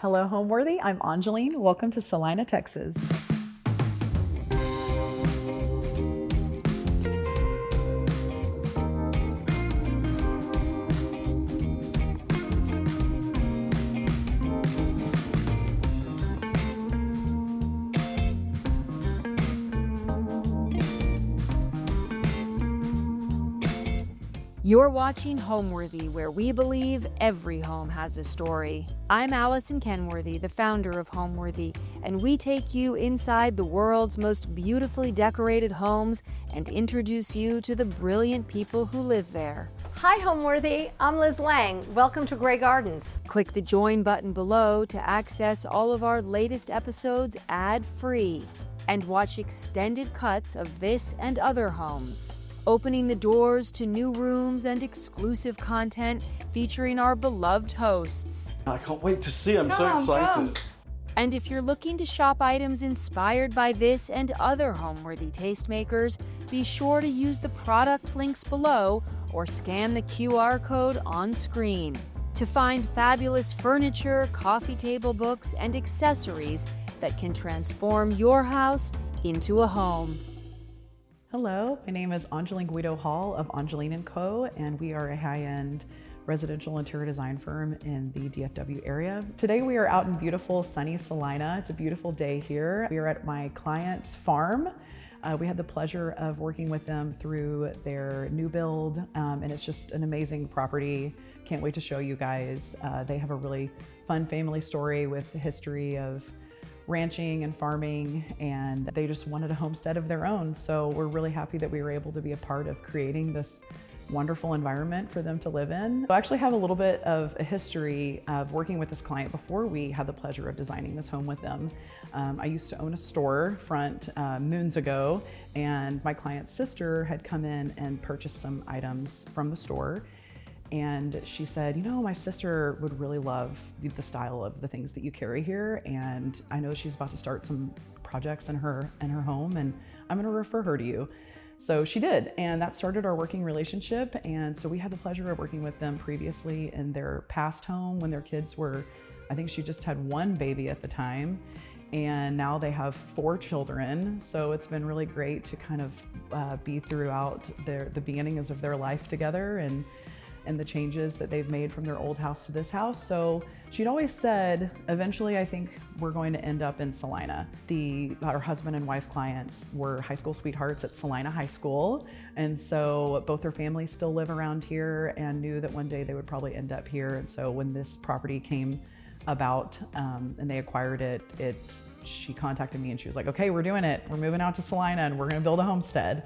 Hello, Homeworthy. I'm Angeline. Welcome to Celina, Texas. You're watching Homeworthy, where we believe every home has a story. I'm Allison Kenworthy, the founder of Homeworthy, and we take you inside the world's most beautifully decorated homes and introduce you to the brilliant people who live there. Hi Homeworthy, I'm Liz Lang. Welcome to Grey Gardens. Click the join button below to access all of our latest episodes ad-free and watch extended cuts of this and other homes, opening the doors to new rooms and exclusive content featuring our beloved hosts. I can't wait to see. I'm so excited. And if you're looking to shop items inspired by this and other Homeworthy tastemakers, be sure to use the product links below or scan the QR code on screen to find fabulous furniture, coffee table books, and accessories that can transform your house into a home. Hello, my name is Angeline Guido Hall of Angeline Co, and we are a high-end residential interior design firm in the DFW area. Today we are out in beautiful sunny Celina. It's a beautiful day here. We are at my client's farm. We had the pleasure of working with them through their new build, and it's just an amazing property. Can't wait to show you guys. They have a really fun family story with the history of ranching and farming, and they just wanted a homestead of their own. So we're really happy that we were able to be a part of creating this wonderful environment for them to live in. I actually have a little bit of a history of working with this client before we had the pleasure of designing this home with them. I used to own a storefront moons ago, and my client's sister had come in and purchased some items from the store. And she said, you know, my sister would really love the style of the things that you carry here. And I know she's about to start some projects in her home, and I'm gonna refer her to you. So she did, and that started our working relationship. And so we had the pleasure of working with them previously in their past home when their kids were, I think she just had one baby at the time. And now they have 4 children. So it's been really great to kind of be throughout the beginnings of their life together and the changes that they've made from their old house to this house. So she'd always said, eventually I think we're going to end up in Celina. Our husband and wife clients were high school sweethearts at Celina High School. And so both their families still live around here and knew that one day they would probably end up here. And so when this property came about and they acquired it, she contacted me and she was like, okay, we're doing it. We're moving out to Celina and we're gonna build a homestead.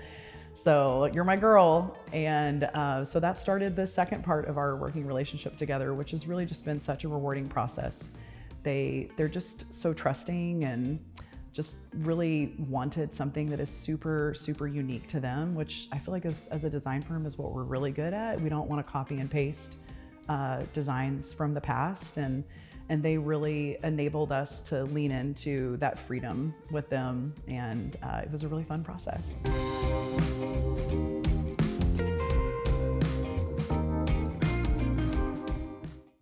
So you're my girl. And so that started the second part of our working relationship together, which has really just been such a rewarding process. They're just so trusting and just really wanted something that is super, super unique to them, which I feel like as a design firm is what we're really good at. We don't want to copy and paste designs from the past. And they really enabled us to lean into that freedom with them. And it was a really fun process.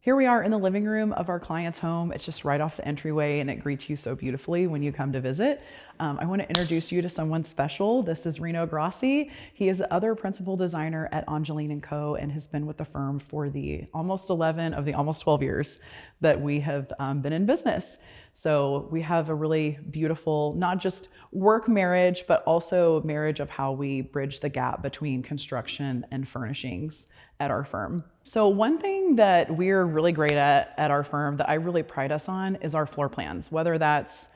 Here we are in the living room of our client's home. It's just right off the entryway and it greets you so beautifully when you come to visit. I want to introduce you to someone special. This is Reno Grassi. He is the other principal designer at Angeline Co and has been with the firm for the almost 11 of the almost 12 years that we have been in business. So we have a really beautiful, not just work marriage, but also marriage of how we bridge the gap between construction and furnishings at our firm. So one thing that we're really great at our firm that I really pride us on is our floor plans, whether that's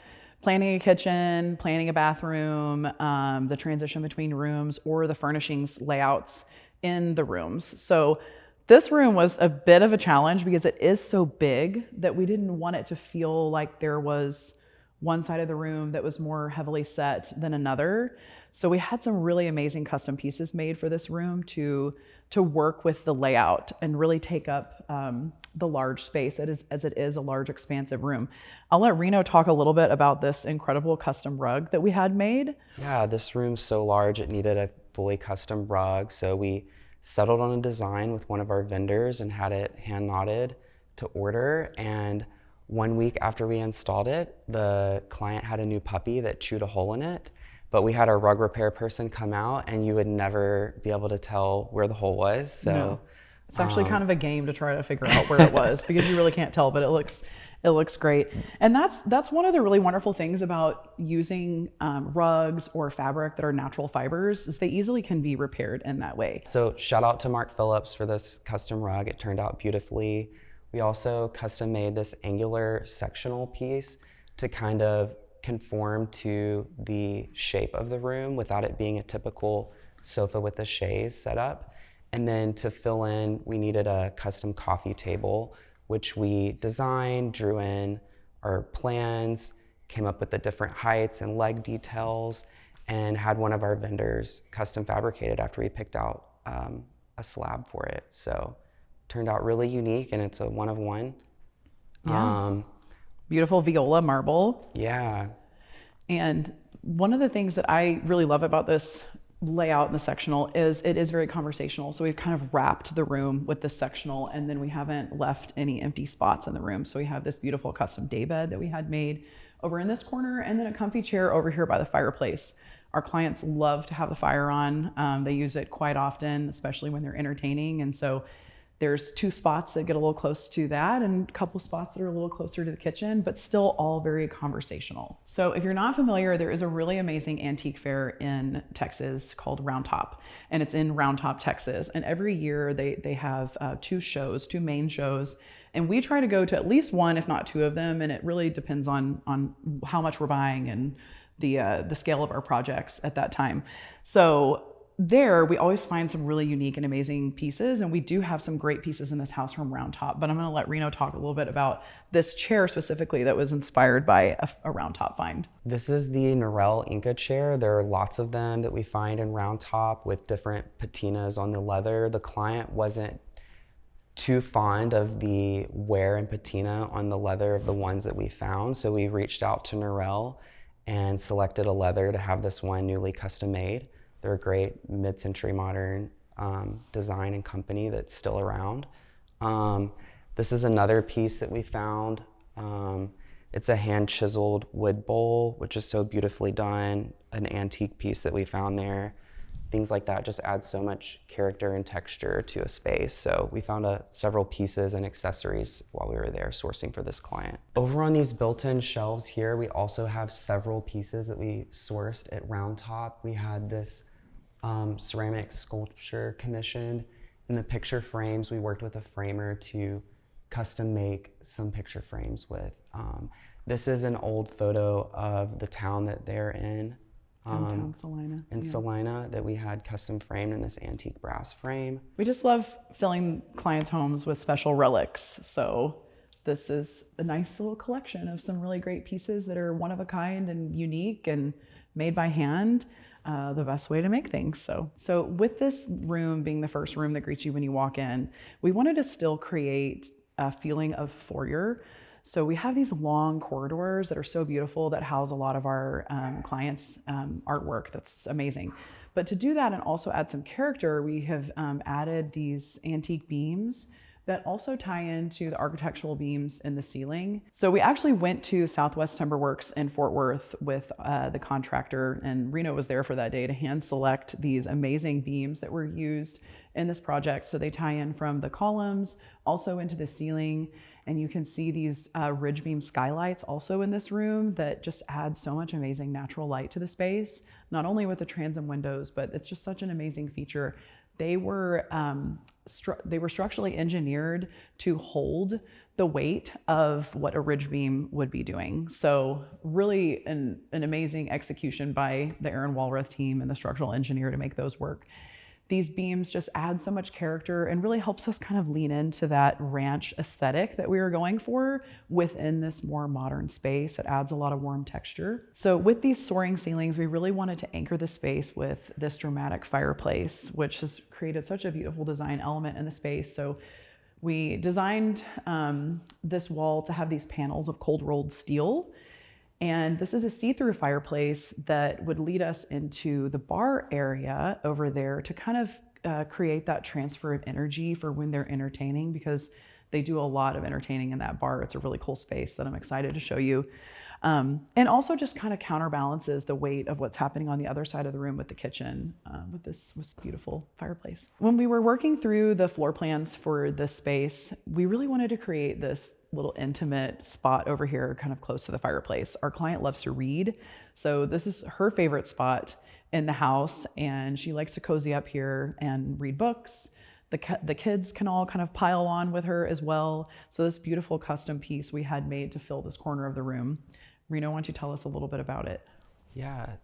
planning a kitchen, planning a bathroom, the transition between rooms, or the furnishings layouts in the rooms. So this room was a bit of a challenge because it is so big that we didn't want it to feel like there was one side of the room that was more heavily set than another. So we had some really amazing custom pieces made for this room to work with the layout and really take up the large space as it is a large expansive room. I'll let Reno talk a little bit about this incredible custom rug that we had made. Yeah, this room's so large it needed a fully custom rug, so we settled on a design with one of our vendors and had it hand knotted to order. And 1 week after we installed it, the client had a new puppy that chewed a hole in it, but we had our rug repair person come out and you would never be able to tell where the hole was. So No. It's actually kind of a game to try to figure out where it was because you really can't tell, but it looks great. And that's one of the really wonderful things about using rugs or fabric that are natural fibers is they easily can be repaired in that way. So shout out to Mark Phillips for this custom rug. It turned out beautifully. We also custom made this angular sectional piece to kind of conform to the shape of the room without it being a typical sofa with a chaise setup. And then to fill in, we needed a custom coffee table, which we designed, drew in our plans, came up with the different heights and leg details, and had one of our vendors custom fabricated after we picked out a slab for it. So turned out really unique, and it's a one of one. Yeah. Beautiful viola marble. Yeah. And one of the things that I really love about this layout in the sectional is it is very conversational. So we've kind of wrapped the room with this sectional, and then we haven't left any empty spots in the room. So we have this beautiful custom daybed that we had made over in this corner, and then a comfy chair over here by the fireplace. Our clients love to have the fire on. They use it quite often, especially when they're entertaining. And so there's 2 spots that get a little close to that and a couple spots that are a little closer to the kitchen, but still all very conversational. So if you're not familiar, there is a really amazing antique fair in Texas called Round Top, and it's in Round Top, Texas. And every year they have 2 main shows, and we try to go to at least 1, if not 2 of them. And it really depends on how much we're buying and the scale of our projects at that time. So there, we always find some really unique and amazing pieces, and we do have some great pieces in this house from Round Top. But I'm going to let Reno talk a little bit about this chair specifically that was inspired by a Round Top find. This is the Norel Inca chair. There are lots of them that we find in Round Top with different patinas on the leather. The client wasn't too fond of the wear and patina on the leather of the ones that we found, so we reached out to Norel and selected a leather to have this one newly custom made. They're a great mid-century modern design and company that's still around. This is another piece that we found. It's a hand-chiseled wood bowl, which is so beautifully done, an antique piece that we found there. Things like that just add so much character and texture to a space. So we found several pieces and accessories while we were there sourcing for this client. Over on these built-in shelves here, we also have several pieces that we sourced at Round Top. We had this ceramic sculpture commissioned. In the picture frames, we worked with a framer to custom make some picture frames with. This is an old photo of the town that they're in. Celina. In Celina, that we had custom framed in this antique brass frame. We just love filling clients' homes with special relics. So this is a nice little collection of some really great pieces that are one of a kind and unique and made by hand. The best way to make things. So with this room being the first room that greets you when you walk in, we wanted to still create a feeling of foyer. So we have these long corridors that are so beautiful that house a lot of our clients' artwork. That's amazing. But to do that and also add some character, we have added these antique beams that also tie into the architectural beams in the ceiling. So we actually went to Southwest Timber Works in Fort Worth with the contractor, and Reno was there for that day to hand select these amazing beams that were used in this project. So they tie in from the columns also into the ceiling, and you can see these ridge beam skylights also in this room that just add so much amazing natural light to the space, not only with the transom windows, but it's just such an amazing feature. They were structurally engineered to hold the weight of what a ridge beam would be doing. So really an amazing execution by the Aaron Walrath team and the structural engineer to make those work. These beams just add so much character and really helps us kind of lean into that ranch aesthetic that we were going for within this more modern space. It adds a lot of warm texture. So with these soaring ceilings, we really wanted to anchor the space with this dramatic fireplace, which has created such a beautiful design element in the space. So we designed this wall to have these panels of cold rolled steel. And this is a see-through fireplace that would lead us into the bar area over there to kind of create that transfer of energy for when they're entertaining, because They do a lot of entertaining in that bar. It's a really cool space that I'm excited to show you. And also just kind of counterbalances the weight of what's happening on the other side of the room with the kitchen, with this beautiful fireplace. When we were working through the floor plans for this space, we really wanted to create this little intimate spot over here, kind of close to the fireplace. Our client loves to read, so this is her favorite spot in the house, and she likes to cozy up here and read books. The kids can all kind of pile on with her as well. So this beautiful custom piece we had made to fill this corner of the room. Reno, why don't you tell us a little bit about it? Yeah,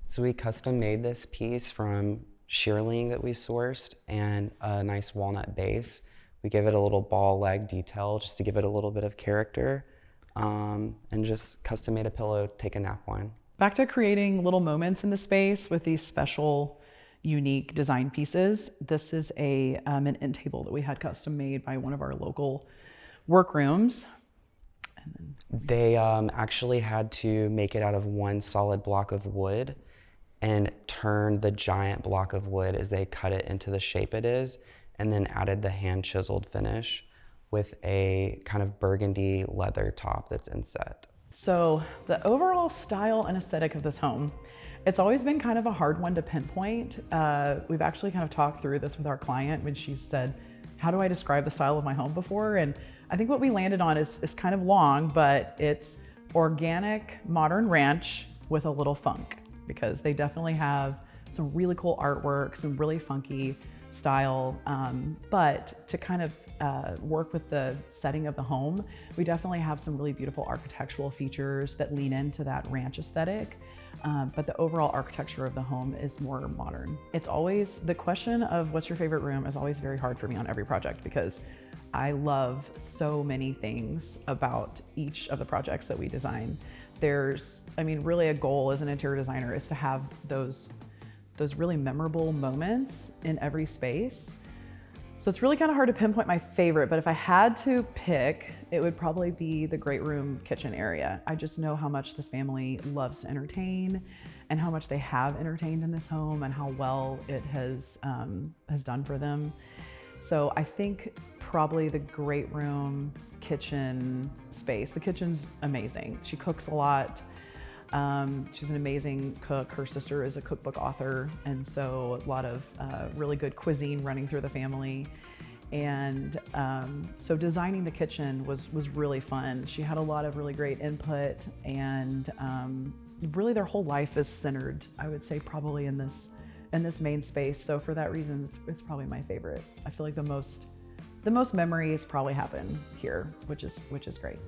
so we custom made this piece from shearling that we sourced and a nice walnut base. We gave it a little ball leg detail just to give it a little bit of character, and just custom made a pillow to take a nap on. Back to creating little moments in the space with these special, unique design pieces. This is an end table that we had custom made by one of our local workrooms. They actually had to make it out of one solid block of wood and turn the giant block of wood as they cut it into the shape it is, and then added the hand chiseled finish with a kind of burgundy leather top that's inset. So the overall style and aesthetic of this home, it's always been kind of a hard one to pinpoint. We've actually kind of talked through this with our client when she said, how do I describe the style of my home before? And I think what we landed on is kind of long, but it's organic, modern ranch with a little funk, because they definitely have some really cool artwork, some really funky style, but to kind of work with the setting of the home, we definitely have some really beautiful architectural features that lean into that ranch aesthetic. But the overall architecture of the home is more modern. It's always, the question of what's your favorite room is always very hard for me on every project, because I love so many things about each of the projects that we design. Really a goal as an interior designer is to have those really memorable moments in every space. So it's really kind of hard to pinpoint my favorite, but if I had to pick, it would probably be the great room kitchen area. I just know how much this family loves to entertain and how much they have entertained in this home and how well it has done for them. So I think probably the great room kitchen space. The kitchen's amazing. She cooks a lot. She's an amazing cook. Her sister is a cookbook author, and so a lot of really good cuisine running through the family. And so designing the kitchen was really fun. She had a lot of really great input, and really their whole life is centered, I would say, probably in this main space. So for that reason, it's probably my favorite. I feel like the most memories probably happen here, which is great.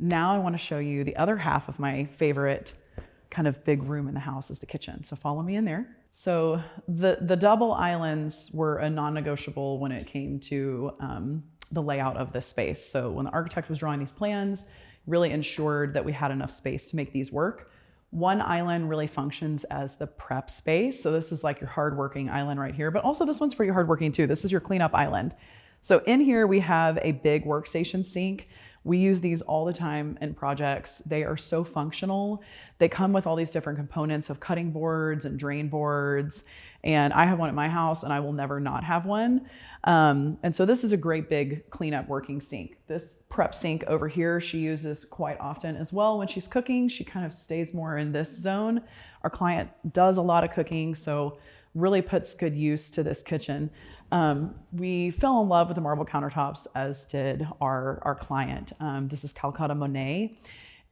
Now I want to show you the other half of my favorite kind of big room in the house is the kitchen. So follow me in there. So the double islands were a non-negotiable when it came to the layout of this space. So when the architect was drawing these plans, really ensured that we had enough space to make these work. One island really functions as the prep space. So this is like your hardworking island right here, but also this one's pretty hardworking too. This is your cleanup island. So in here we have a big workstation sink. We use these all the time in projects. They are so functional. They come with all these different components of cutting boards and drain boards. And I have one at my house and I will never not have one. And so this is a great big cleanup working sink. This prep sink over here, she uses quite often as well. When she's cooking, she kind of stays more in this zone. Our client does a lot of cooking, so really puts good use to this kitchen. We fell in love with the marble countertops, as did our client. This is Calcutta Monet.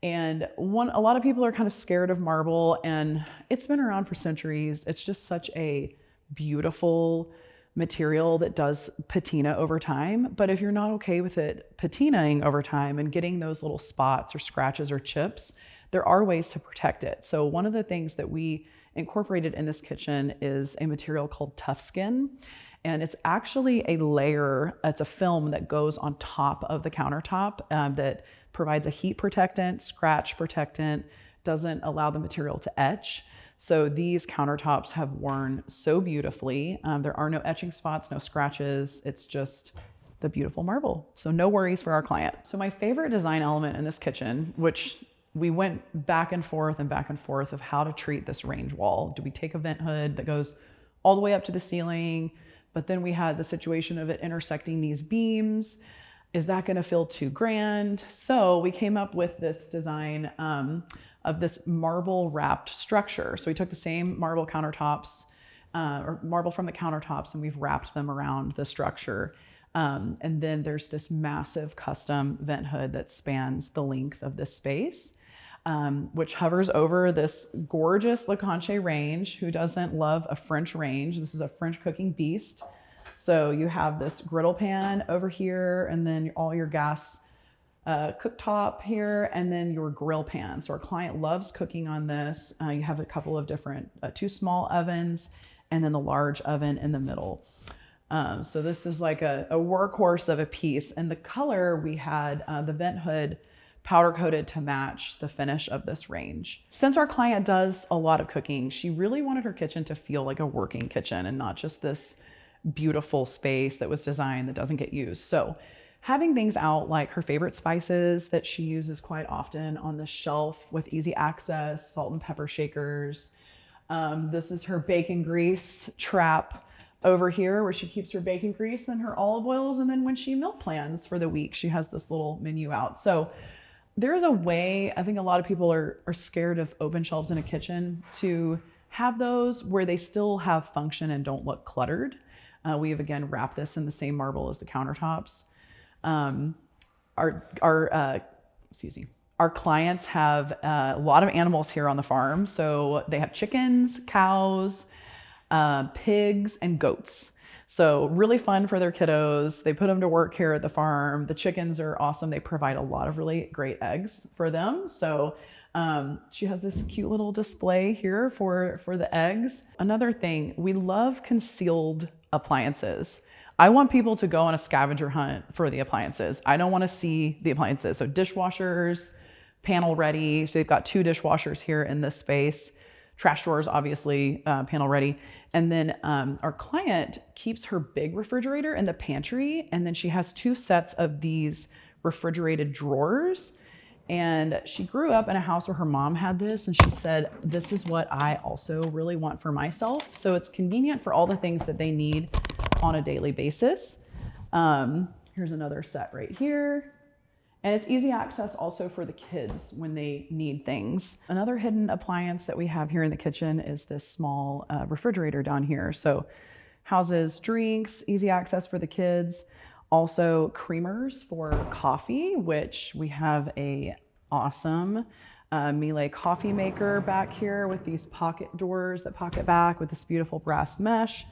And a lot of people are kind of scared of marble, and it's been around for centuries. It's just such a beautiful material that does patina over time. But if you're not okay with it patinaing over time and getting those little spots or scratches or chips, there are ways to protect it. So one of the things that we incorporated in this kitchen is a material called tough skin. And it's actually a layer, it's a film that goes on top of the countertop that provides a heat protectant, scratch protectant, doesn't allow the material to etch. So these countertops have worn so beautifully. There are no etching spots, no scratches. It's just the beautiful marble. So no worries for our client. So my favorite design element in this kitchen, which we went back and forth of how to treat this range wall. Do we take a vent hood that goes all the way up to the ceiling? But then we had the situation of it intersecting these beams. Is that going to feel too grand? So we came up with this design of this marble wrapped structure. So we took the same marble countertops or marble from the countertops, and we've wrapped them around the structure. And then there's this massive custom vent hood that spans the length of this space, which hovers over this gorgeous Leconte range. Who doesn't love a French range? This is a French cooking beast. So you have this griddle pan over here, and then all your gas cooktop here, and then your grill pan. So our client loves cooking on this. You have a couple of different, 2 small ovens, and then the large oven in the middle. So this is like a workhorse of a piece. And the color, we had the vent hood powder coated to match the finish of this range. Since our client does a lot of cooking, she really wanted her kitchen to feel like a working kitchen and not just this beautiful space that was designed that doesn't get used. So having things out like her favorite spices that she uses quite often on the shelf with easy access, salt and pepper shakers. This is her bacon grease trap over here where she keeps her bacon grease and her olive oils. And then when she meal plans for the week, she has this little menu out. So there's a way, I think a lot of people are scared of open shelves in a kitchen, to have those where they still have function and don't look cluttered. We have again wrapped this in the same marble as the countertops. Our clients have a lot of animals here on the farm. So they have chickens, cows, pigs, and goats. So really fun for their kiddos. They put them to work here at the farm. The chickens are awesome. They provide a lot of really great eggs for them. So she has this cute little display here for the eggs. Another thing, we love concealed appliances. I want people to go on a scavenger hunt for the appliances. I don't want to see the appliances. So dishwashers, panel ready. So they've got 2 dishwashers here in this space. Trash drawers, obviously, panel ready. And then our client keeps her big refrigerator in the pantry. And then she has 2 sets of these refrigerated drawers. And she grew up in a house where her mom had this, and she said, this is what I also really want for myself. So it's convenient for all the things that they need on a daily basis. Here's another set right here. And it's easy access also for the kids when they need things. Another hidden appliance that we have here in the kitchen is this small refrigerator down here. So houses drinks, easy access for the kids. Also creamers for coffee, which we have a awesome Miele coffee maker back here with these pocket doors that pocket back with this beautiful brass mesh.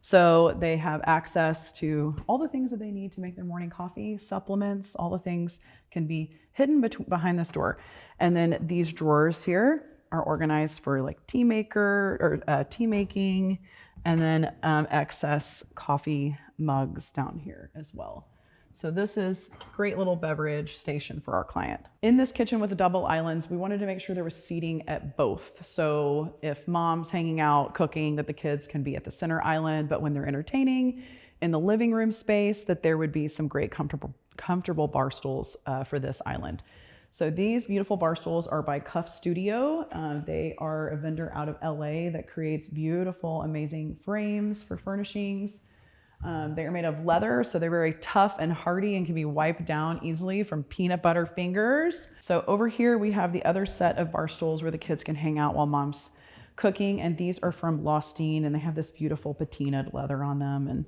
So they have access to all the things that they need to make their morning coffee, supplements, all the things can be hidden behind this door. And then these drawers here are organized for like tea maker or tea making, and then excess coffee mugs down here as well. So this is a great little beverage station for our client. In this kitchen with the double islands, we wanted to make sure there was seating at both. So if mom's hanging out cooking, that the kids can be at the center island, but when they're entertaining in the living room space, that there would be some great comfortable bar stools for this island. So these beautiful bar stools are by Cuff Studio. They are a vendor out of LA that creates beautiful, amazing frames for furnishings. They are made of leather, so they're very tough and hardy and can be wiped down easily from peanut butter fingers. So over here we have the other set of bar stools where the kids can hang out while mom's cooking, and these are from Lostine, and they have this beautiful patinaed leather on them. And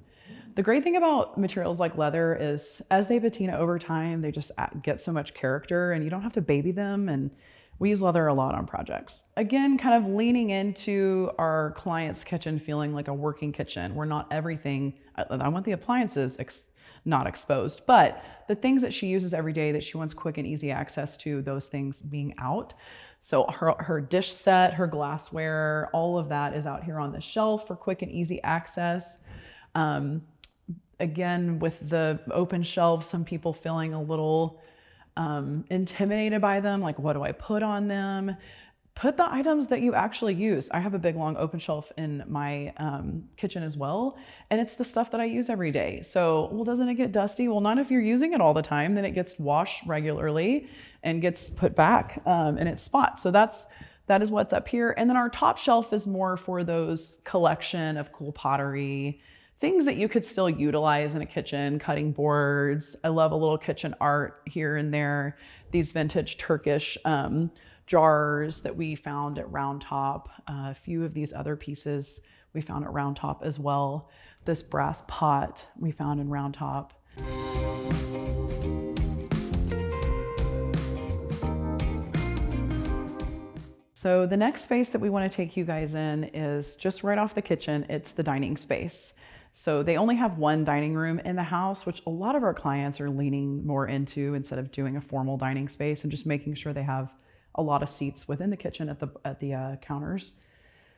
the great thing about materials like leather is as they patina over time, they just get so much character and you don't have to baby them. And we use leather a lot on projects. Again, kind of leaning into our client's kitchen feeling like a working kitchen. We're not everything. I want the appliances not exposed, but the things that she uses every day that she wants quick and easy access to, those things being out. So her dish set, her glassware, all of that is out here on the shelf for quick and easy access. Again, with the open shelves, some people feeling a little intimidated by them, like what do I put on them? put the items that you actually use. I have a big long open shelf in my kitchen as well, and it's the stuff that I use every day. So, well, doesn't it get dusty? Well, not if you're using it all the time. Then it gets washed regularly and gets put back in its spot. So that is what's up here. And then our top shelf is more for those collection of cool pottery, things that you could still utilize in a kitchen, cutting boards. I love a little kitchen art here and there. These vintage Turkish jars that we found at Round Top. A few of these other pieces we found at Round Top as well. This brass pot we found in Round Top. So the next space that we want to take you guys in is just right off the kitchen. It's the dining space. So they only have one dining room in the house, which a lot of our clients are leaning more into instead of doing a formal dining space and just making sure they have a lot of seats within the kitchen at the counters.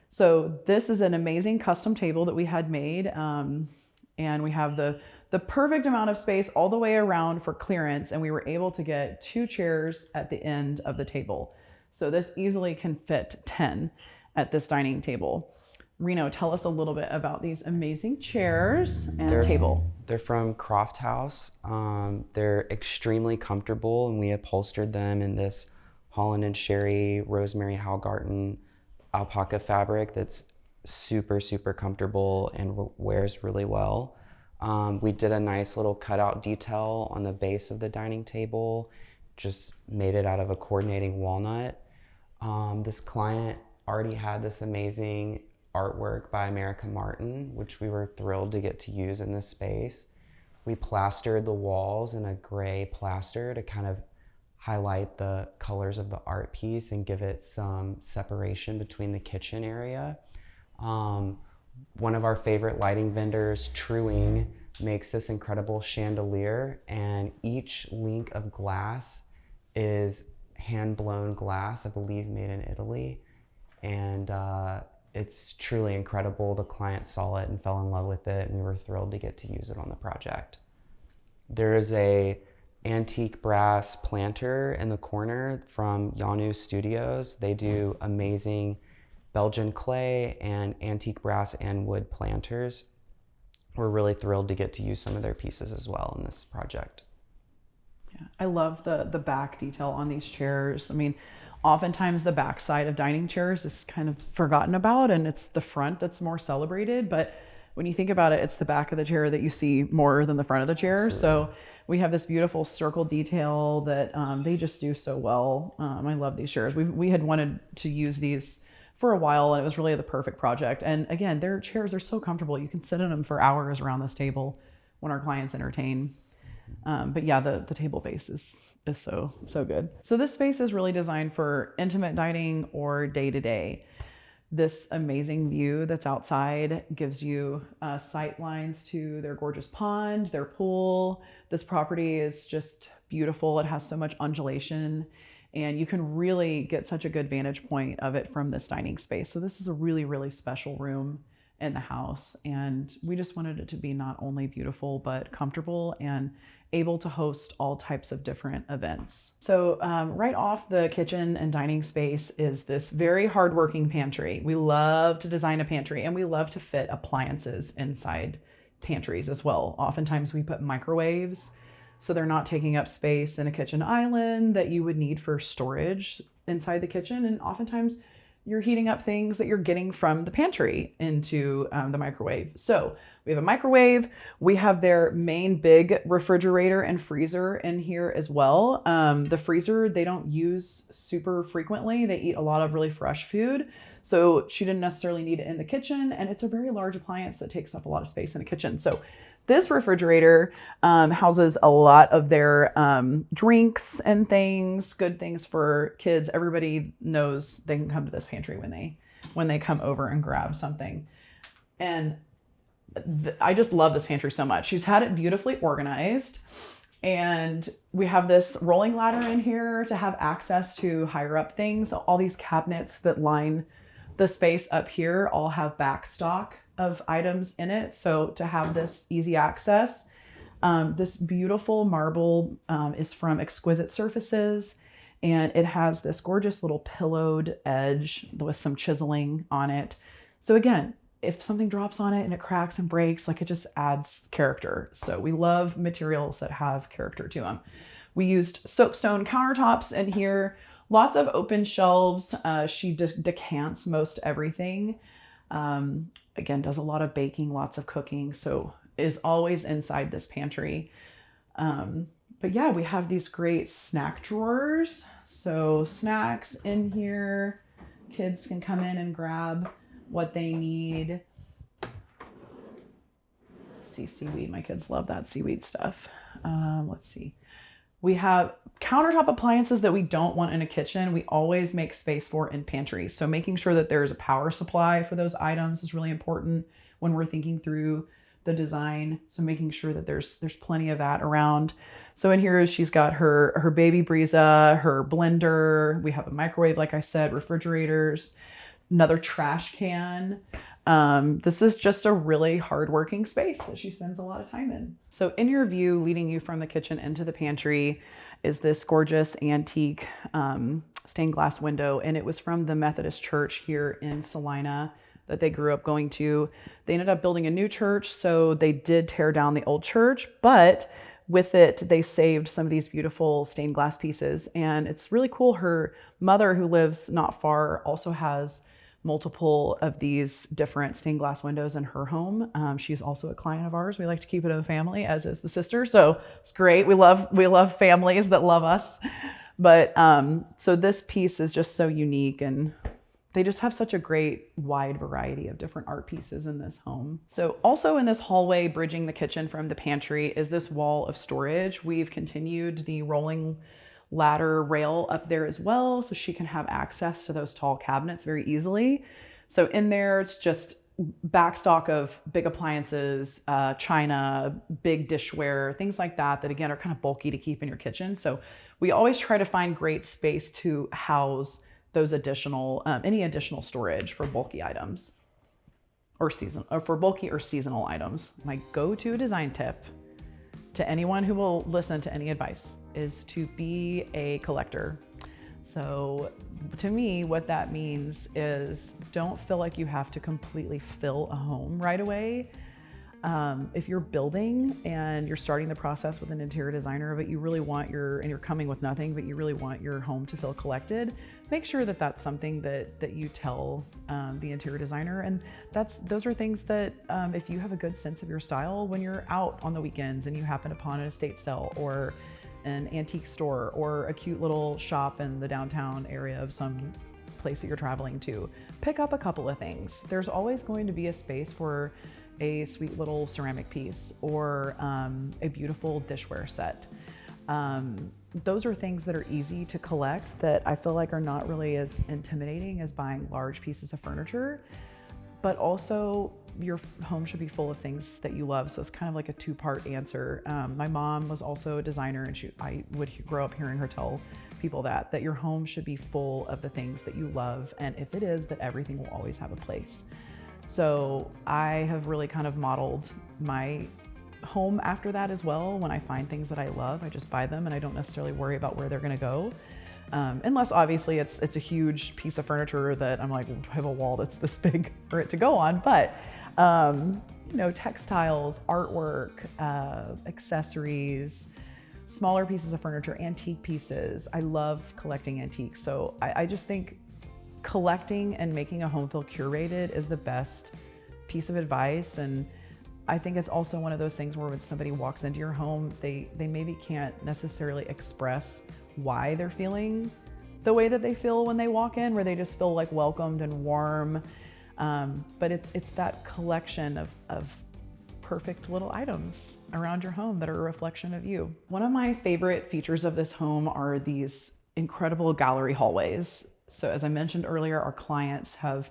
So this is an amazing custom table that we had made. And we have the perfect amount of space all the way around for clearance. And we were able to get 2 chairs at the end of the table. So this easily can fit 10 at this dining table. Reno, tell us a little bit about these amazing chairs and table. They're from Croft House. They're extremely comfortable, and we upholstered them in this Holland and Sherry Rosemary Haugarten alpaca fabric that's super, super comfortable and wears really well. We did a nice little cutout detail on the base of the dining table, just made it out of a coordinating walnut. This client already had this amazing artwork by America Martin, which we were thrilled to get to use in this space. We plastered the walls in a gray plaster to kind of highlight the colors of the art piece and give it some separation between the kitchen area. One of our favorite lighting vendors, Truing, makes this incredible chandelier, and each link of glass is hand-blown glass, I believe made in Italy. And it's truly incredible. The client saw it and fell in love with it, and we were thrilled to get to use it on the project. There is a antique brass planter in the corner from Yanu Studios. They do amazing Belgian clay and antique brass and wood planters. We're really thrilled to get to use some of their pieces as well in this project. Yeah, I love the back detail on these chairs. I mean, oftentimes the back side of dining chairs is kind of forgotten about, and it's the front that's more celebrated. But when you think about it, it's the back of the chair that you see more than the front of the chair. Absolutely. So we have this beautiful circle detail that they just do so well. I love these chairs. We had wanted to use these for a while, and it was really the perfect project. And again, their chairs are so comfortable. You can sit in them for hours around this table when our clients entertain. But yeah, the table base is so good. So this space is really designed for intimate dining or day-to-day. This amazing view that's outside gives you sight lines to their gorgeous pond, their pool. This property is just beautiful. It has so much undulation, and you can really get such a good vantage point of it from this dining space. So this is a really, really special room in the house, and we just wanted it to be not only beautiful, but comfortable and able to host all types of different events. So right off the kitchen and dining space is this very hardworking pantry. We love to design a pantry, and we love to fit appliances inside pantries as well. Oftentimes we put microwaves, so they're not taking up space in a kitchen island that you would need for storage inside the kitchen. And oftentimes you're heating up things that you're getting from the pantry into the microwave. So we have a microwave. We have their main big refrigerator and freezer in here as well. The freezer, they don't use super frequently. They eat a lot of really fresh food. So she didn't necessarily need it in the kitchen. And it's a very large appliance that takes up a lot of space in a kitchen. So this refrigerator houses a lot of their drinks and things, good things for kids. Everybody knows they can come to this pantry when they come over and grab something. And I just love this pantry so much. She's had it beautifully organized, and we have this rolling ladder in here to have access to higher up things. All these cabinets that line the space up here all have backstock of items in it. So to have this easy access, this beautiful marble is from Exquisite Surfaces, And it has this gorgeous little pillowed edge with some chiseling on it. So again, if something drops on it and it cracks and breaks, like, it just adds character. So we love materials that have character to them. We used soapstone countertops in here, lots of open shelves. She decants most everything. Again, does a lot of baking, lots of cooking, so is always inside this pantry. But yeah, we have these great snack drawers. So snacks in here, kids can come in and grab what they need. See, seaweed, my kids love that seaweed stuff. Let's see. We have countertop appliances that we don't want in a kitchen. We always make space for in pantry. So making sure that there's a power supply for those items is really important when we're thinking through the design. So making sure that there's plenty of that around. So in here, she's got her baby Breeza, her blender. We have a microwave, like I said, refrigerators, another trash can. This is just a really hardworking space that she spends a lot of time in. So in your view, leading you from the kitchen into the pantry, is this gorgeous antique stained glass window. And it was from the Methodist church here in Celina that they grew up going to. They ended up building a new church, so they did tear down the old church, but with it, they saved some of these beautiful stained glass pieces. And it's really cool. Her mother, who lives not far, also has multiple of these different stained glass windows in her home. She's also a client of ours. We like to keep it in the family, as is the sister. So it's great. We love families that love us. But so this piece is just so unique, and they just have such a great wide variety of different art pieces in this home. So also in this hallway bridging the kitchen from the pantry is this wall of storage. We've continued the rolling ladder rail up there as well, so she can have access to those tall cabinets very easily. So in there, it's just backstock of big appliances, china, big dishware, things like that, that again are kind of bulky to keep in your kitchen. So we always try to find great space to house those additional, any additional storage for bulky items or for bulky or seasonal items. My go-to design tip to anyone who will listen to any advice is to be a collector. So to me, what that means is don't feel like you have to completely fill a home right away. If you're building and you're starting the process with an interior designer, but you really want and you're coming with nothing, but you really want your home to feel collected, make sure that that's something that you tell the interior designer. And those are things that if you have a good sense of your style, when you're out on the weekends and you happen upon an estate sale or an antique store or a cute little shop in the downtown area of some place that you're traveling to, pick up a couple of things. There's always going to be a space for a sweet little ceramic piece or a beautiful dishware set. Those are things that are easy to collect that I feel like are not really as intimidating as buying large pieces of furniture, but also your home should be full of things that you love. So it's kind of like a two-part answer. My mom was also a designer, and I would grow up hearing her tell people that your home should be full of the things that you love. And if it is, that everything will always have a place. So I have really kind of modeled my home after that as well. When I find things that I love, I just buy them and I don't necessarily worry about where they're gonna go. Unless obviously it's a huge piece of furniture that I'm like, I have a wall that's this big for it to go on. But textiles, artwork, accessories, smaller pieces of furniture, antique pieces. I love collecting antiques. So I just think collecting and making a home feel curated is the best piece of advice. And I think it's also one of those things where when somebody walks into your home, they maybe can't necessarily express why they're feeling the way that they feel when they walk in, where they just feel like welcomed and warm. But it's that collection of perfect little items around your home that are a reflection of you. One of my favorite features of this home are these incredible gallery hallways. So as I mentioned earlier, our clients have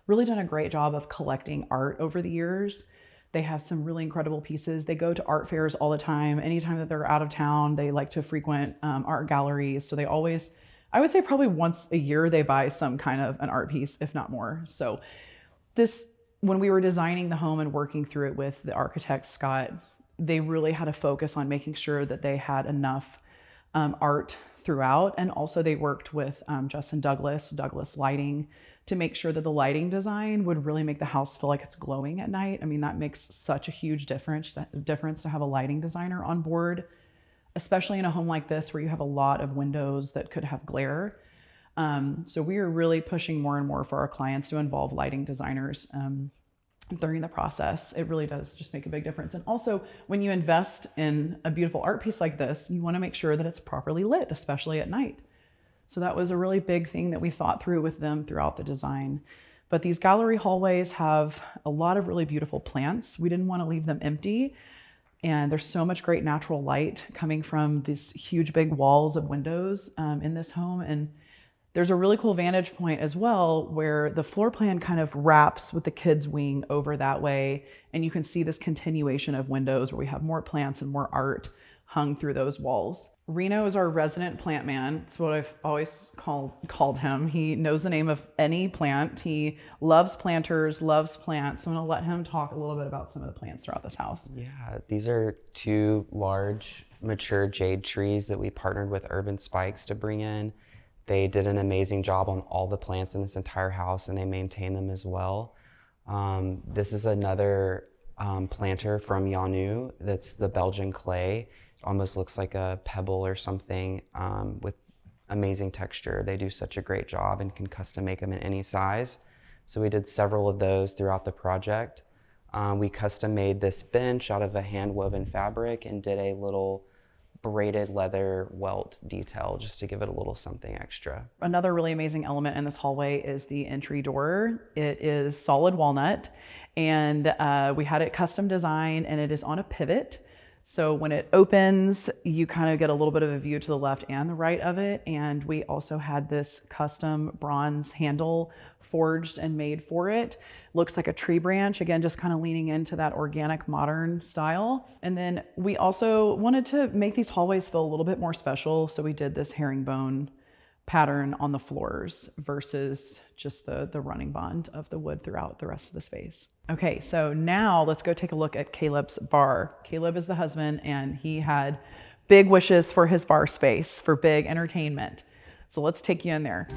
really done a great job of collecting art over the years. They have some really incredible pieces. They go to art fairs all the time. Anytime that they're out of town, they like to frequent art galleries. So they always, I would say probably once a year, they buy some kind of an art piece, if not more. So when we were designing the home and working through it with the architect, Scott, they really had a focus on making sure that they had enough art throughout. And also they worked with Justin Douglas Lighting, to make sure that the lighting design would really make the house feel like it's glowing at night. I mean, that makes such a huge difference to have a lighting designer on board, especially in a home like this where you have a lot of windows that could have glare. So we are really pushing more and more for our clients to involve lighting designers during the process. It really does just make a big difference. And also, when you invest in a beautiful art piece like this, you want to make sure that it's properly lit, especially at night. So that was a really big thing that we thought through with them throughout the design. But these gallery hallways have a lot of really beautiful plants. We didn't want to leave them empty. And there's so much great natural light coming from these huge big walls of windows in this home. And there's a really cool vantage point as well where the floor plan kind of wraps with the kids' wing over that way. And you can see this continuation of windows where we have more plants and more art hung through those walls. Reno is our resident plant man. It's what I've always called him. He knows the name of any plant. He loves planters, loves plants. So I'm gonna let him talk a little bit about some of the plants throughout this house. Yeah, these are 2 large mature jade trees that we partnered with Urban Spikes to bring in. They did an amazing job on all the plants in this entire house, and they maintain them as well. This is another planter from Yanu. That's the Belgian clay. It almost looks like a pebble or something, with amazing texture. They do such a great job and can custom make them in any size. So we did several of those throughout the project. We custom made this bench out of a hand woven fabric and did a little braided leather welt detail just to give it a little something extra. Another really amazing element in this hallway is the entry door. It is solid walnut, and we had it custom designed, and it is on a pivot. So when it opens, you kind of get a little bit of a view to the left and the right of it. And we also had this custom bronze handle forged and made for it. Looks like a tree branch, again, just kind of leaning into that organic modern style. And then we also wanted to make these hallways feel a little bit more special. So we did this herringbone pattern on the floors versus just the running bond of the wood throughout the rest of the space. Okay, so now let's go take a look at Caleb's bar. Caleb is the husband, and he had big wishes for his bar space for big entertainment. So let's take you in there.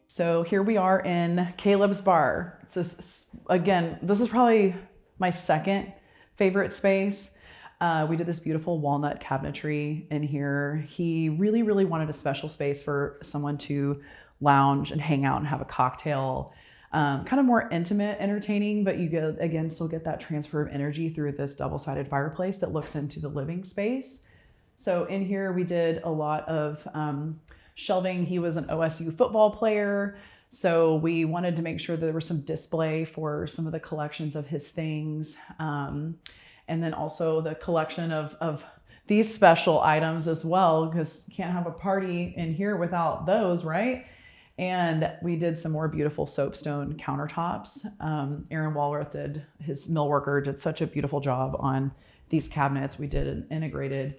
So here we are in Caleb's bar. Again, this is probably my second favorite space. We did this beautiful walnut cabinetry in here. He really, really wanted a special space for someone to lounge and hang out and have a cocktail. Kind of more intimate, entertaining, but you get, again, still get that transfer of energy through this double-sided fireplace that looks into the living space. So in here, we did a lot of shelving. He was an OSU football player, so we wanted to make sure that there was some display for some of the collections of his things. And then also the collection of these special items as well, because you can't have a party in here without those, right? And we did some more beautiful soapstone countertops. Aaron Walworth, his mill worker, did such a beautiful job on these cabinets. We did an integrated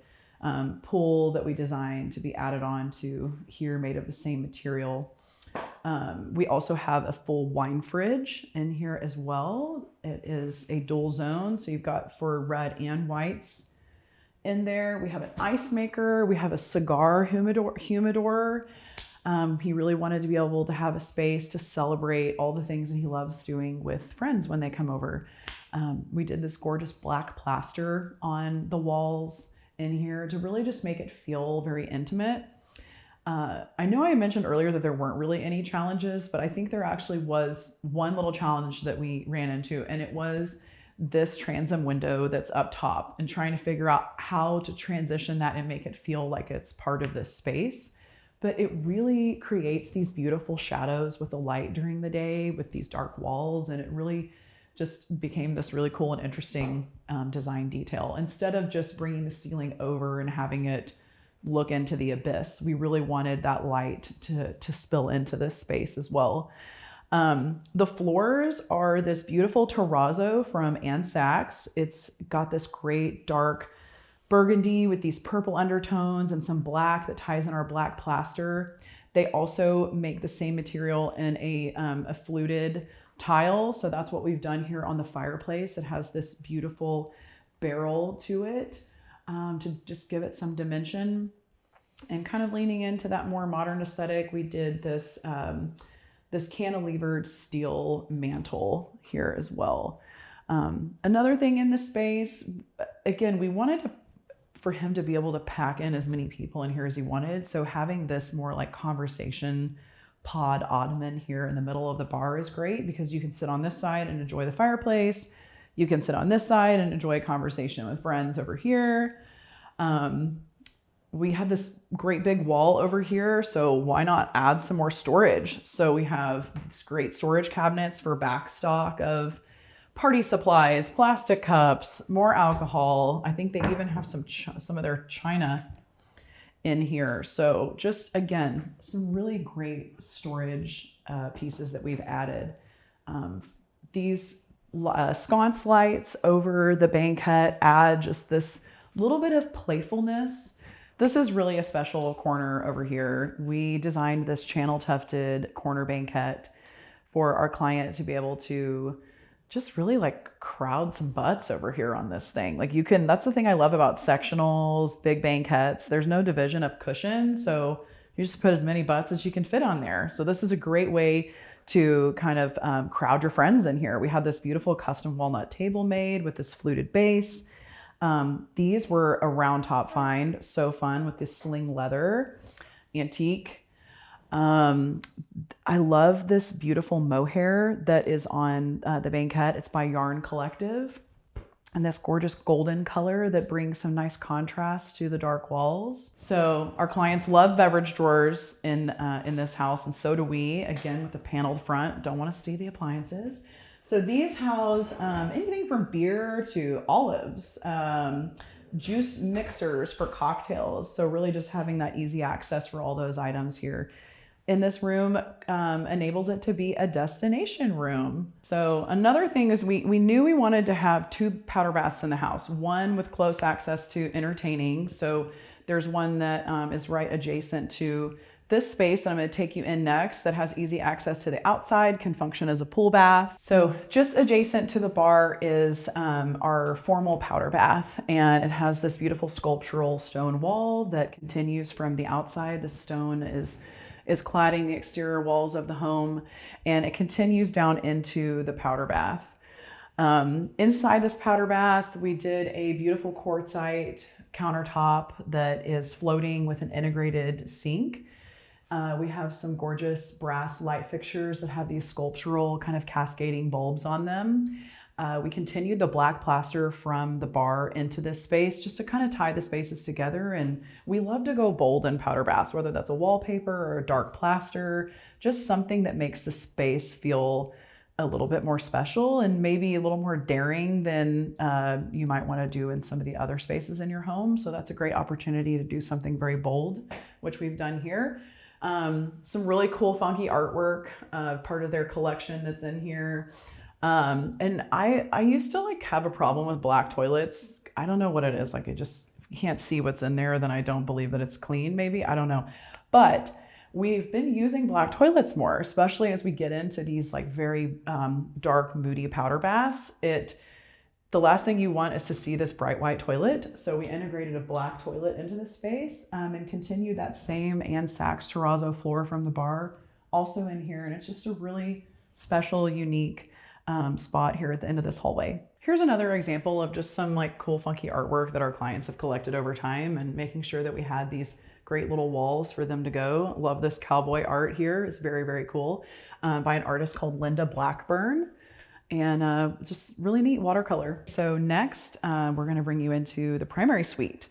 pool that we designed to be added on to here, made of the same material. We also have a full wine fridge in here as well. It is a dual zone, so you've got for red and whites in there. We have an ice maker. We have a cigar humidor. He really wanted to be able to have a space to celebrate all the things that he loves doing with friends when they come over. We did this gorgeous black plaster on the walls in here to really just make it feel very intimate. I know I mentioned earlier that there weren't really any challenges, but I think there actually was one little challenge that we ran into, and it was this transom window that's up top and trying to figure out how to transition that and make it feel like it's part of this space. But it really creates these beautiful shadows with the light during the day with these dark walls, and it really just became this really cool and interesting design detail. Instead of just bringing the ceiling over and having it look into the abyss, we really wanted that light to spill into this space as well. The floors are this beautiful terrazzo from Ann Sachs. It's got this great dark burgundy with these purple undertones and some black that ties in our black plaster. They also make the same material in a fluted tile. So that's what we've done here on the fireplace. It has this beautiful barrel to it to just give it some dimension. And kind of leaning into that more modern aesthetic, we did this this cantilevered steel mantle here as well. Another thing in the space, again, we wanted for him to be able to pack in as many people in here as he wanted. So having this more like conversation pod ottoman here in the middle of the bar is great, because you can sit on this side and enjoy the fireplace. You can sit on this side and enjoy a conversation with friends over here. We had this great big wall over here, so why not add some more storage? So we have these great storage cabinets for back stock of party supplies, plastic cups, more alcohol. I think they even have some of their china in here. So just, again, some really great storage pieces that we've added. These sconce lights over the banquette add just this little bit of playfulness. This is really a special corner over here. We designed this channel tufted corner banquette for our client to be able to just really like crowd some butts over here on this thing. Like, you can, that's the thing I love about sectionals, big banquettes. There's no division of cushion. So you just put as many butts as you can fit on there. So this is a great way to kind of crowd your friends in here. We had this beautiful custom walnut table made with this fluted base. These were a round top find, so fun, with this sling leather antique. I love this beautiful mohair that is on the banquette. It's by Yarn Collective, and this gorgeous golden color that brings some nice contrast to the dark walls. So our clients love beverage drawers in this house, and so do we. Again, with the paneled front, don't want to see the appliances. So these house anything from beer to olives, juice mixers for cocktails. So really just having that easy access for all those items here in this room enables it to be a destination room. So another thing is we knew we wanted to have 2 powder baths in the house, one with close access to entertaining. So there's one that is right adjacent to this space that I'm going to take you in next that has easy access to the outside, can function as a pool bath. So just adjacent to the bar is our formal powder bath, and it has this beautiful sculptural stone wall that continues from the outside. The stone is cladding the exterior walls of the home, and it continues down into the powder bath. Inside this powder bath, we did a beautiful quartzite countertop that is floating with an integrated sink. We have some gorgeous brass light fixtures that have these sculptural kind of cascading bulbs on them. We continued the black plaster from the bar into this space just to kind of tie the spaces together. And we love to go bold in powder baths, whether that's a wallpaper or a dark plaster, just something that makes the space feel a little bit more special and maybe a little more daring than you might want to do in some of the other spaces in your home. So that's a great opportunity to do something very bold, which we've done here. Some really cool, funky artwork, part of their collection that's in here. And I used to like have a problem with black toilets. I don't know what it is. Like, you can't see what's in there. Then I don't believe that it's clean, maybe. I don't know. But we've been using black toilets more, especially as we get into these like very dark, moody powder baths. The last thing you want is to see this bright white toilet. So we integrated a black toilet into the space and continued that same Anne Sachs terrazzo floor from the bar also in here. And it's just a really special, unique spot here at the end of this hallway. Here's another example of just some like cool, funky artwork that our clients have collected over time, and making sure that we had these great little walls for them to go. Love this cowboy art here. It's very, very cool, by an artist called Linda Blackburn. And just really neat watercolor. So next, we're going to bring you into the primary suite.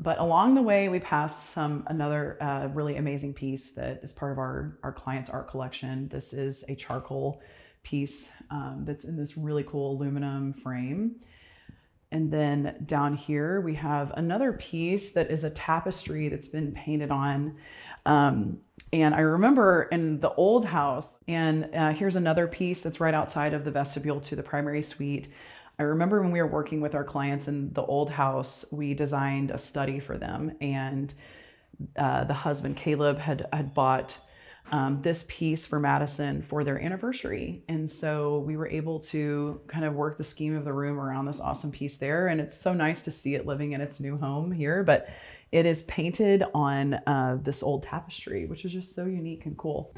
But along the way, we passed another really amazing piece that is part of our client's art collection. This is a charcoal piece that's in this really cool aluminum frame. And then down here, we have another piece that is a tapestry that's been painted on. And I remember in the old house, and here's another piece that's right outside of the vestibule to the primary suite. I remember when we were working with our clients in the old house, we designed a study for them, and the husband, Caleb, had bought this piece for Madison for their anniversary. And so we were able to kind of work the scheme of the room around this awesome piece there. And it's so nice to see it living in its new home here, but it is painted on this old tapestry, which is just so unique and cool.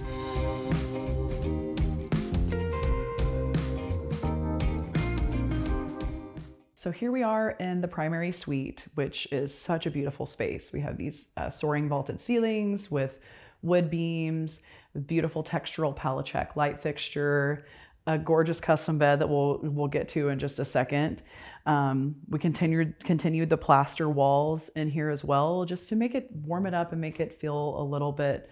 So here we are in the primary suite, which is such a beautiful space. We have these soaring vaulted ceilings with wood beams, with beautiful textural pallet check light fixture, a gorgeous custom bed that we'll get to in just a second. We continued the plaster walls in here as well, just to make it warm it up and make it feel a little bit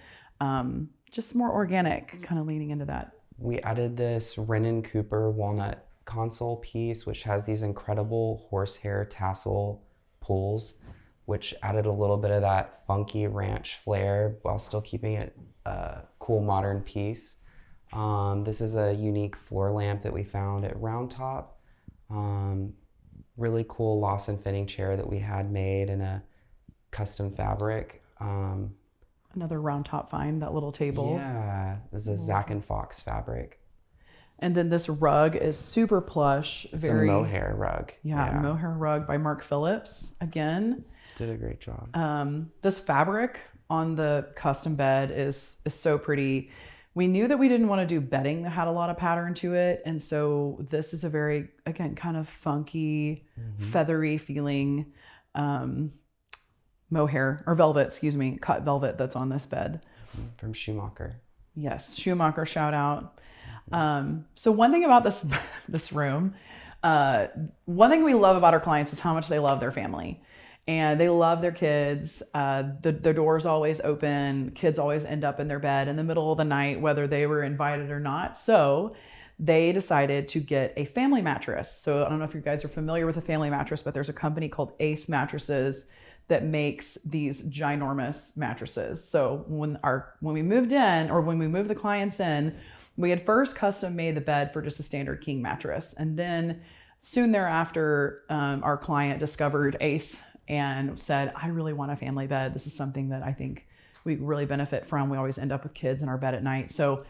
just more organic, kind of leaning into that. We added this Renan Cooper walnut console piece, which has these incredible horsehair tassel pulls, which added a little bit of that funky ranch flair while still keeping it a cool modern piece. This is a unique floor lamp that we found at Round Top. Really cool loss and fitting chair that we had made in a custom fabric. Another Round Top find, that little table. Yeah, this is a Zack and Fox fabric. And then this rug is super plush. It's a mohair rug. Yeah, mohair rug by Mark Phillips again. Did a great job. This fabric on the custom bed is so pretty. We knew that we didn't want to do bedding that had a lot of pattern to it. And so this is a very, again, kind of funky, feathery feeling mohair or velvet, cut velvet that's on this bed. From Schumacher. Yes, Schumacher shout out. So one thing about this room, one thing we love about our clients is how much they love their family, and they love their kids. The door's always open. Kids always end up in their bed in the middle of the night, whether they were invited or not. So they decided to get a family mattress. So I don't know if you guys are familiar with a family mattress, but there's a company called Ace Mattresses that makes these ginormous mattresses. So when we moved in, or when we moved the clients in, we had first custom made the bed for just a standard king mattress. And then soon thereafter, our client discovered Ace and said, I really want a family bed. This is something that I think we really benefit from. We always end up with kids in our bed at night. So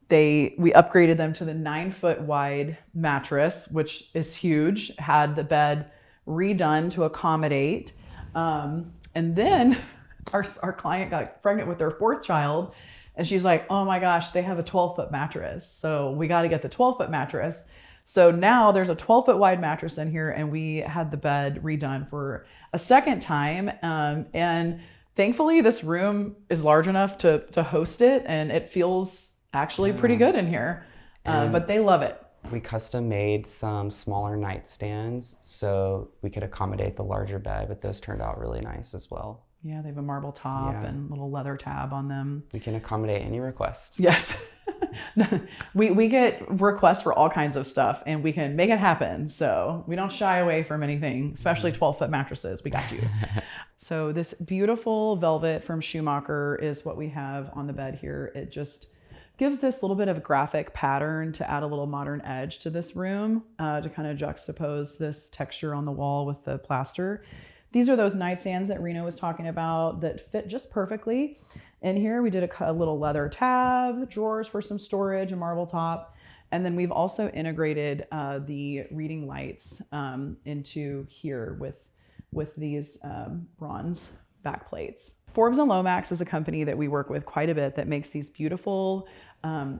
we upgraded them to the 9-foot wide mattress, which is huge, had the bed redone to accommodate. And then our client got pregnant with their 4th child. And she's like, oh my gosh, they have a 12-foot mattress. So we got to get the 12-foot mattress. So now there's a 12-foot wide mattress in here, and we had the bed redone for a second time. And thankfully, this room is large enough to host it, and it feels actually pretty good in here. But they love it. We custom made some smaller nightstands so we could accommodate the larger bed, but those turned out really nice as well. Yeah, they have a marble top and little leather tab on them. We can accommodate any request. Yes. we get requests for all kinds of stuff, and we can make it happen. So we don't shy away from anything, especially 12-foot mattresses. We got you. So this beautiful velvet from Schumacher is what we have on the bed here. It just gives this little bit of graphic pattern to add a little modern edge to this room, to kind of juxtapose this texture on the wall with the plaster. These are those nightstands that Reno was talking about that fit just perfectly. In here, we did a little leather tab, drawers for some storage, a marble top. And then we've also integrated the reading lights into here with these bronze back plates. Forbes and Lomax is a company that we work with quite a bit that makes these beautiful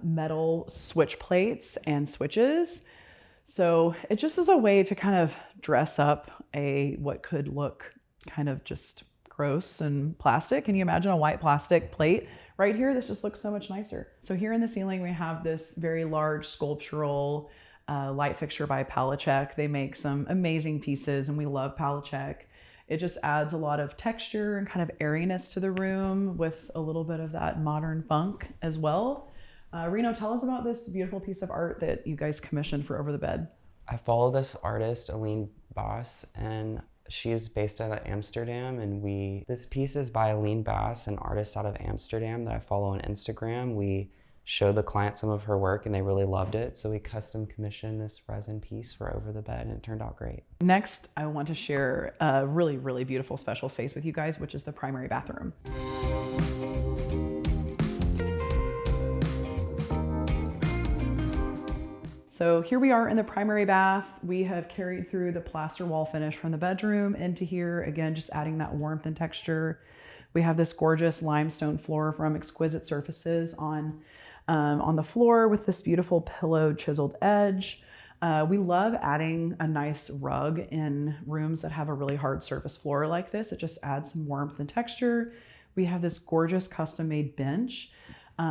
metal switch plates and switches. So it just is a way to kind of dress up what could look kind of just gross and plastic. Can you imagine a white plastic plate right here? This just looks so much nicer. So here in the ceiling, we have this very large sculptural light fixture by Palachek. They make some amazing pieces, and we love Palachek. It just adds a lot of texture and kind of airiness to the room with a little bit of that modern funk as well. Reno, tell us about this beautiful piece of art that you guys commissioned for Over the Bed. I follow this artist, Aline Baas, and she is based out of Amsterdam. And this piece is by Aline Baas, an artist out of Amsterdam that I follow on Instagram. We showed the client some of her work, and they really loved it. So we custom commissioned this resin piece for Over the Bed, and it turned out great. Next, I want to share a really, really beautiful special space with you guys, which is the primary bathroom. So here we are in the primary bath. We have carried through the plaster wall finish from the bedroom into here. Again, just adding that warmth and texture. We have this gorgeous limestone floor from Exquisite Surfaces on the floor with this beautiful pillowed chiseled edge. We love adding a nice rug in rooms that have a really hard surface floor like this. It just adds some warmth and texture. We have this gorgeous custom made bench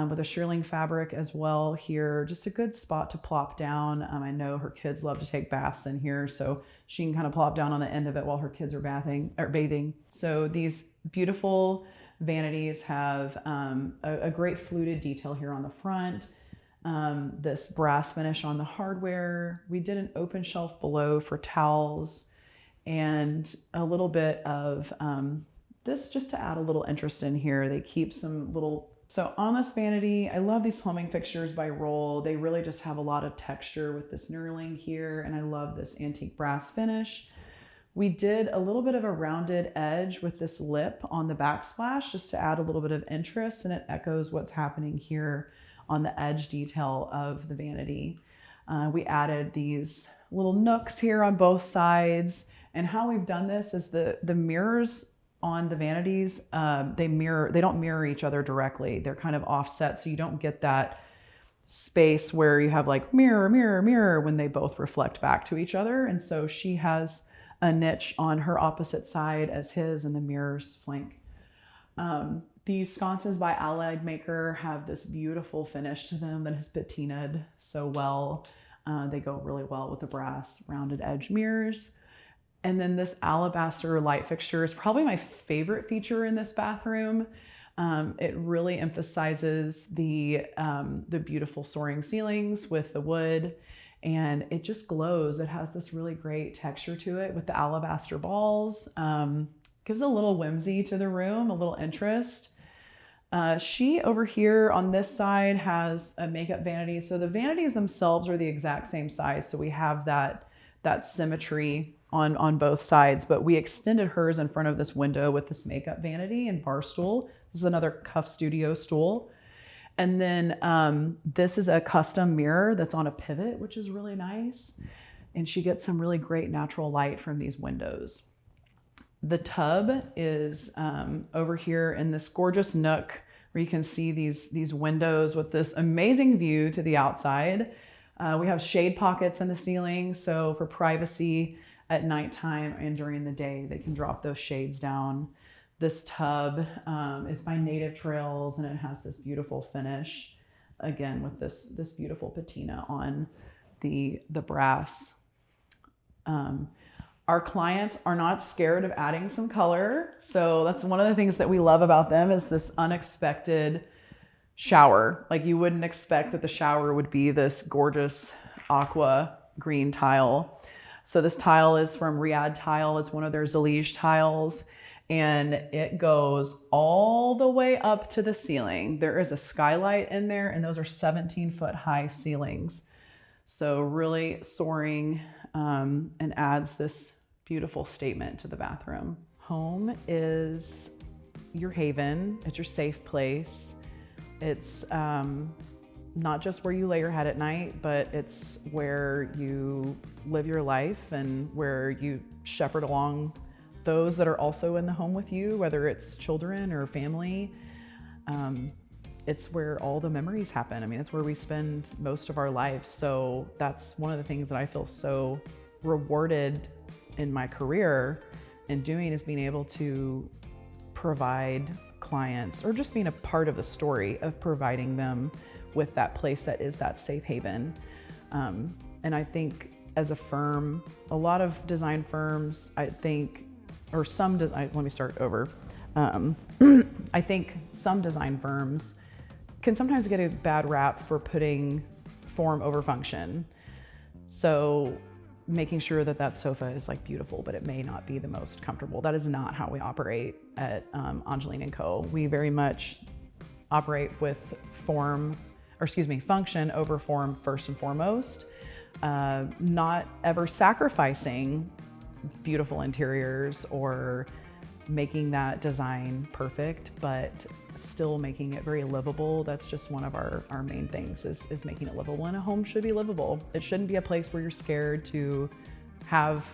with a shearling fabric as well here. Just a good spot to plop down. I know her kids love to take baths in here, so she can kind of plop down on the end of it while her kids are bathing. So these beautiful vanities have a great fluted detail here on the front. This brass finish on the hardware. We did an open shelf below for towels and a little bit of this just to add a little interest in here. They keep some little, so on this vanity, I love these plumbing fixtures by Roll. They really just have a lot of texture with this knurling here, and I love this antique brass finish. We did a little bit of a rounded edge with this lip on the backsplash just to add a little bit of interest, and it echoes what's happening here on the edge detail of the vanity. We added these little nooks here on both sides, and how we've done this is the mirrors on the vanities, they don't mirror each other directly. They're kind of offset, so you don't get that space where you have like mirror, mirror, mirror when they both reflect back to each other. And so she has a niche on her opposite side as his, and the mirrors flank. These sconces by Allied Maker have this beautiful finish to them that has patinaed so well. They go really well with the brass rounded edge mirrors. And then this alabaster light fixture is probably my favorite feature in this bathroom. It really emphasizes the beautiful soaring ceilings with the wood, and it just glows. It has this really great texture to it with the alabaster balls. Gives a little whimsy to the room, a little interest. She over here on this side has a makeup vanity. So the vanities themselves are the exact same size. So we have that symmetry on both sides, but we extended hers in front of this window with this makeup vanity and bar stool. This is another Cuff Studio stool. And then this is a custom mirror that's on a pivot, which is really nice. And she gets some really great natural light from these windows. The tub is over here in this gorgeous nook where you can see these windows with this amazing view to the outside. We have shade pockets in the ceiling, so for privacy at nighttime and during the day, they can drop those shades down. This tub is by Native Trails, and it has this beautiful finish, again with this beautiful patina on the brass. Our clients are not scared of adding some color, so that's one of the things that we love about them is this unexpected shower. Like, you wouldn't expect that the shower would be this gorgeous aqua green tile. So this tile is from Riyadh Tile. It's one of their Zalige tiles, and it goes all the way up to the ceiling. There is a skylight in there, and those are 17-foot high ceilings. So really soaring, and adds this beautiful statement to the bathroom. Home is your haven. It's your safe place. It's not just where you lay your head at night, but it's where you live your life and where you shepherd along those that are also in the home with you, whether it's children or family. It's where all the memories happen. I mean, it's where we spend most of our lives. So that's one of the things that I feel so rewarded in my career in doing, is being able to provide clients, or just being a part of the story of providing them with that place that is that safe haven. And I think as a firm, a lot of design firms, I think, or some, let me start over. I think some design firms can sometimes get a bad rap for putting form over function. So making sure that that sofa is like beautiful, but it may not be the most comfortable. That is not how we operate at Angeline Co. We very much operate with function over form first and foremost, not ever sacrificing beautiful interiors or making that design perfect, but still making it very livable. That's just one of our main things is making it livable. And a home should be livable. It shouldn't be a place where you're scared to have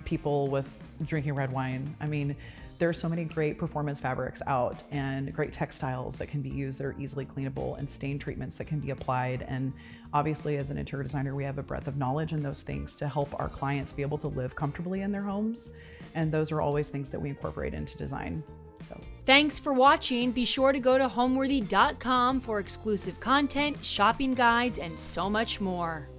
people with drinking red wine. I mean, there's so many great performance fabrics out and great textiles that can be used that are easily cleanable and stain treatments that can be applied. And obviously as an interior designer, we have a breadth of knowledge in those things to help our clients be able to live comfortably in their homes. And those are always things that we incorporate into design. So. Thanks for watching. Be sure to go to homeworthy.com for exclusive content, shopping guides, and so much more.